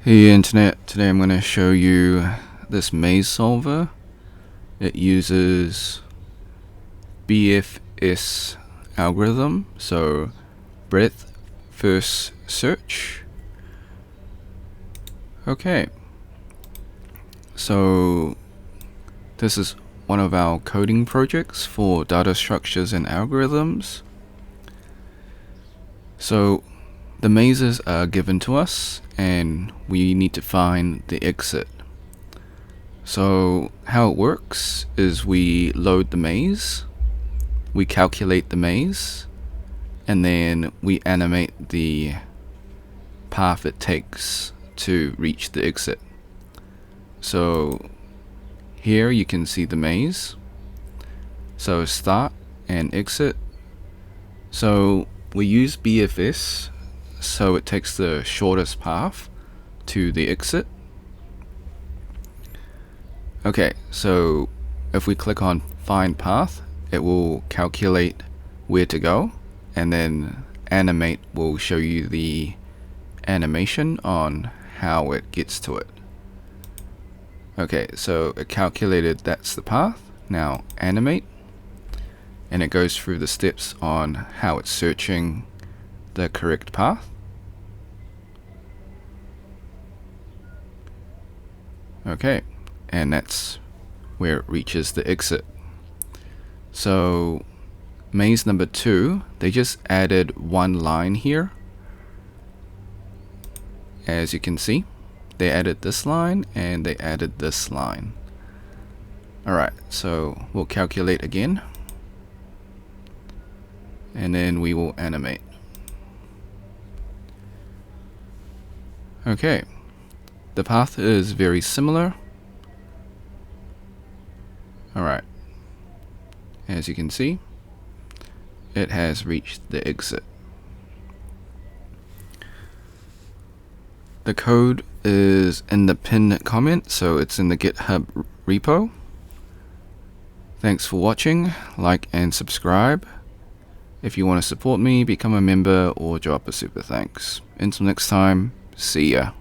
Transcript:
Hey Internet, today I'm going to show you this maze solver. It uses BFS algorithm, so breadth first search. Okay, so this is one of our coding projects for data structures and algorithms. So the mazes are given to us and we need to find the exit. So how it works is we load the maze, we calculate the maze, and then we animate the path it takes to reach the exit. So here you can see the maze. So start and exit. So we use BFS, so it takes the shortest path to the exit. Okay, so if we click on find path, it will calculate where to go, and then animate will show you the animation on how it gets to it. Okay, so it calculated that's the path. Now animate, and it goes through the steps on how it's searching the correct path. Okay, and that's where it reaches the exit. So maze number 2, they just added one line here. As you can see, they added this line and they added this line. Alright, so we'll calculate again, and then we will animate. Okay, the path is very similar. Alright, as you can see, it has reached the exit. The code is in the pinned comment, so it's in the GitHub repo. Thanks for watching, like and subscribe. If you want to support me, become a member or drop a super thanks. Until next time, see ya.